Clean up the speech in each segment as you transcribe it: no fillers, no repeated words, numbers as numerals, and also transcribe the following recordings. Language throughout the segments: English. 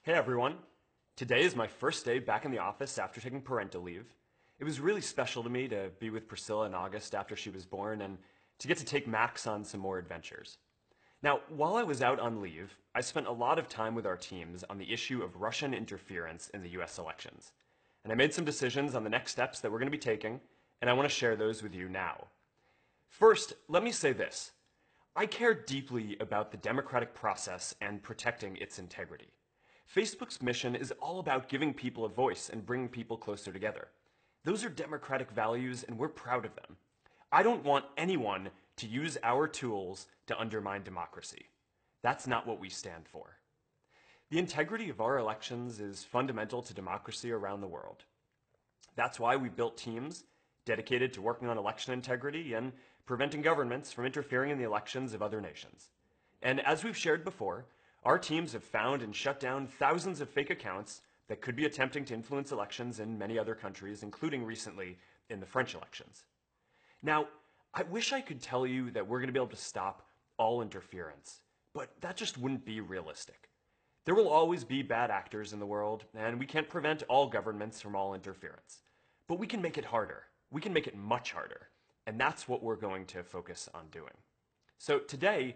Hey everyone! Today is my first day back in the office after taking parental leave. It was really special to me to be with Priscilla in August after she was born and to get to take Max on some more adventures. Now, while I was out on leave, I spent a lot of time with our teams on the issue of Russian interference in the US elections. And I made some decisions on the next steps that we're going to be taking, and I want to share those with you now. First, let me say this. I care deeply about the democratic process and protecting its integrity. Facebook's mission is all about giving people a voice and bringing people closer together. Those are democratic values, and we're proud of them. I don't want anyone to use our tools to undermine democracy. That's not what we stand for. The integrity of our elections is fundamental to democracy around the world. That's why we built teams dedicated to working on election integrity and preventing governments from interfering in the elections of other nations. And as we've shared before, our teams have found and shut down thousands of fake accounts that could be attempting to influence elections in many other countries, including recently in the French elections. Now, I wish I could tell you that we're going to be able to stop all interference, but that just wouldn't be realistic. There will always be bad actors in the world, and we can't prevent all governments from all interference. But we can make it harder. We can make it much harder, and that's what we're going to focus on doing. So today,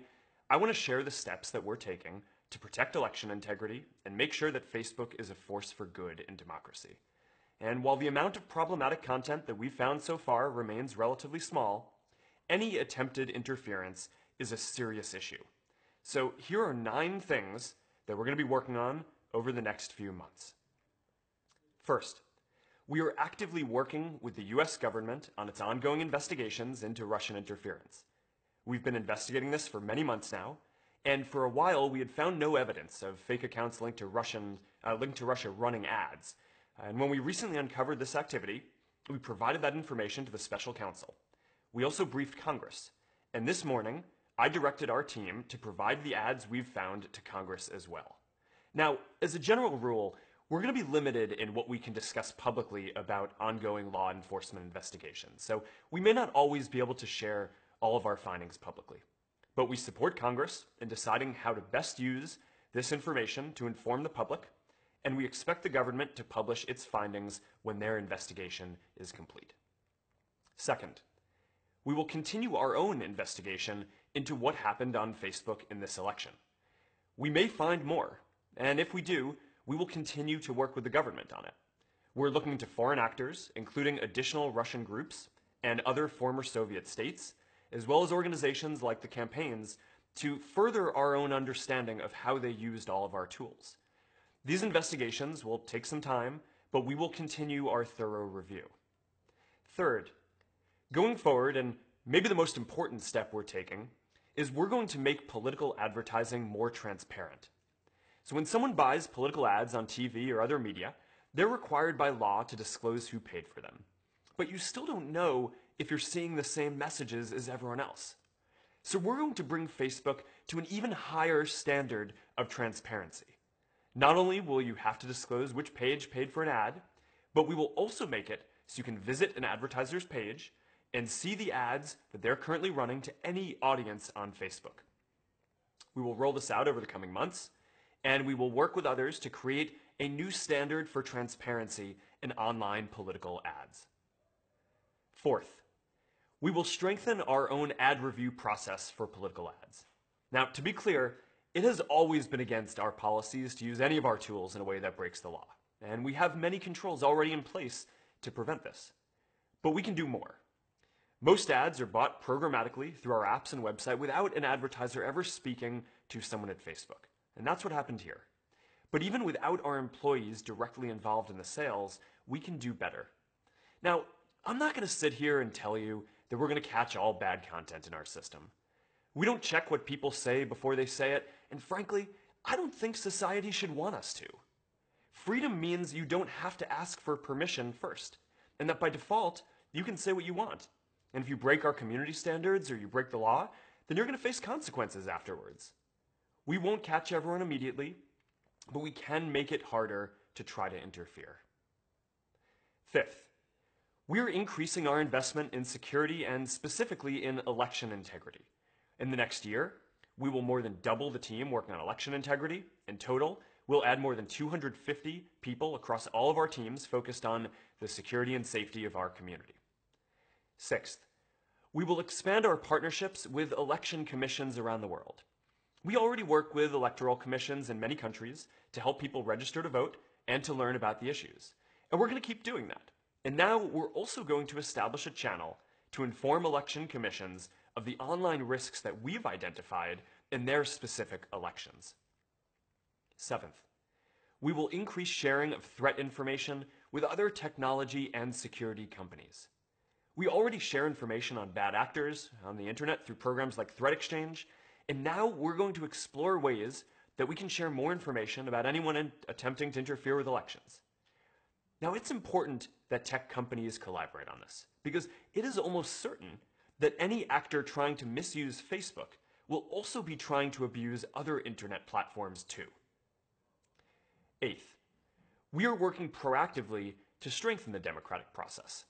I want to share the steps that we're taking to protect election integrity and make sure that Facebook is a force for good in democracy. And while the amount of problematic content that we've found so far remains relatively small, any attempted interference is a serious issue. So here are 9 things that we're going to be working on over the next few months. First, we are actively working with the US government on its ongoing investigations into Russian interference. We've been investigating this for many months now, and for a while we had found no evidence of fake accounts linked to Russia running ads. And when we recently uncovered this activity, we provided that information to the special counsel. We also briefed Congress, and this morning I directed our team to provide the ads we've found to Congress as well. Now, as a general rule, we're going to be limited in what we can discuss publicly about ongoing law enforcement investigations, so we may not always be able to share all of our findings publicly. But we support Congress in deciding how to best use this information to inform the public, and we expect the government to publish its findings when their investigation is complete. Second, we will continue our own investigation into what happened on Facebook in this election. We may find more, and if we do, we will continue to work with the government on it. We're looking to foreign actors, including additional Russian groups and other former Soviet states, as well as organizations like the campaigns, to further our own understanding of how they used all of our tools. These investigations will take some time, but we will continue our thorough review. Third, going forward, and maybe the most important step we're taking, is we're going to make political advertising more transparent. So when someone buys political ads on TV or other media, they're required by law to disclose who paid for them. But you still don't know if you're seeing the same messages as everyone else. So we're going to bring Facebook to an even higher standard of transparency. Not only will you have to disclose which page paid for an ad, but we will also make it so you can visit an advertiser's page and see the ads that they're currently running to any audience on Facebook. We will roll this out over the coming months, and we will work with others to create a new standard for transparency in online political ads. Fourth, we will strengthen our own ad review process for political ads. Now, to be clear, it has always been against our policies to use any of our tools in a way that breaks the law, and we have many controls already in place to prevent this. But we can do more. Most ads are bought programmatically through our apps and website without an advertiser ever speaking to someone at Facebook, and that's what happened here. But even without our employees directly involved in the sales, we can do better. Now, I'm not going to sit here and tell you that we're going to catch all bad content in our system. We don't check what people say before they say it, and frankly, I don't think society should want us to. Freedom means you don't have to ask for permission first, and that by default, you can say what you want. And if you break our community standards or you break the law, then you're going to face consequences afterwards. We won't catch everyone immediately, but we can make it harder to try to interfere. Fifth, we're increasing our investment in security and specifically in election integrity. In the next year, we will more than double the team working on election integrity. In total, we'll add more than 250 people across all of our teams focused on the security and safety of our community. Sixth, we will expand our partnerships with election commissions around the world. We already work with electoral commissions in many countries to help people register to vote and to learn about the issues. And we're going to keep doing that. And now we're also going to establish a channel to inform election commissions of the online risks that we've identified in their specific elections. Seventh, we will increase sharing of threat information with other technology and security companies. We already share information on bad actors on the internet through programs like Threat Exchange, and now we're going to explore ways that we can share more information about anyone attempting to interfere with elections. Now, it's important that tech companies collaborate on this, because it is almost certain that any actor trying to misuse Facebook will also be trying to abuse other internet platforms too. Eighth, we are working proactively to strengthen the democratic process.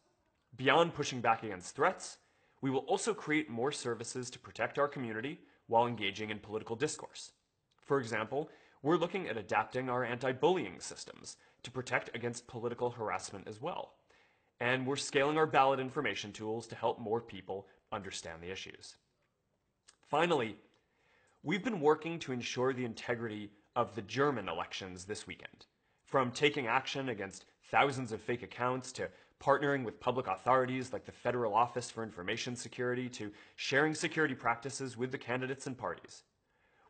Beyond pushing back against threats, we will also create more services to protect our community while engaging in political discourse. For example, we're looking at adapting our anti-bullying systems to protect against political harassment as well. And we're scaling our ballot information tools to help more people understand the issues. Finally, we've been working to ensure the integrity of the German elections this weekend, from taking action against thousands of fake accounts to partnering with public authorities like the Federal Office for Information Security to sharing security practices with the candidates and parties.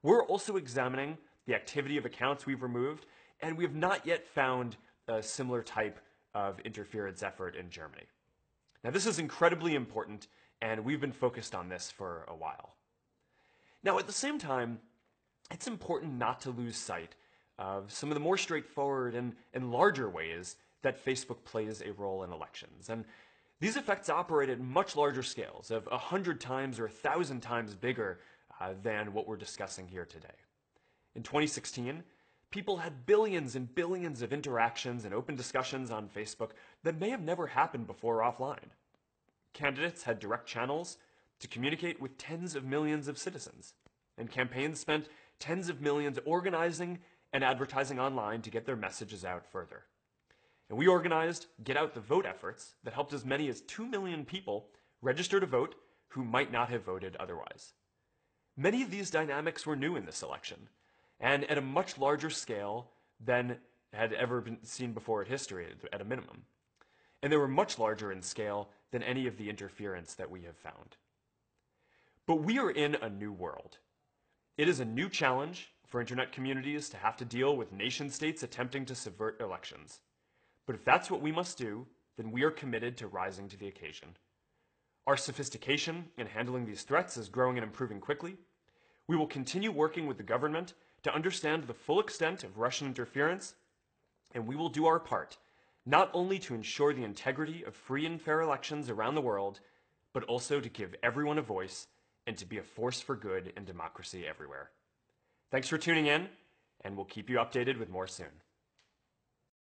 We're also examining the activity of accounts we've removed, and we have not yet found a similar type of interference effort in Germany. Now, this is incredibly important, and we've been focused on this for a while. Now, at the same time, it's important not to lose sight of some of the more straightforward and larger ways that Facebook plays a role in elections. And these effects operate at much larger scales, of 100 times or 1,000 times bigger than what we're discussing here today. In 2016, people had billions and billions of interactions and open discussions on Facebook that may have never happened before offline. Candidates had direct channels to communicate with tens of millions of citizens, and campaigns spent tens of millions organizing and advertising online to get their messages out further. And we organized Get Out the Vote efforts that helped as many as 2 million people register to vote who might not have voted otherwise. Many of these dynamics were new in this election, and at a much larger scale than had ever been seen before in history, at a minimum. And they were much larger in scale than any of the interference that we have found. But we are in a new world. It is a new challenge for internet communities to have to deal with nation states attempting to subvert elections. But if that's what we must do, then we are committed to rising to the occasion. Our sophistication in handling these threats is growing and improving quickly. We will continue working with the government to understand the full extent of Russian interference, and we will do our part, not only to ensure the integrity of free and fair elections around the world, but also to give everyone a voice and to be a force for good in democracy everywhere. Thanks for tuning in, and we'll keep you updated with more soon.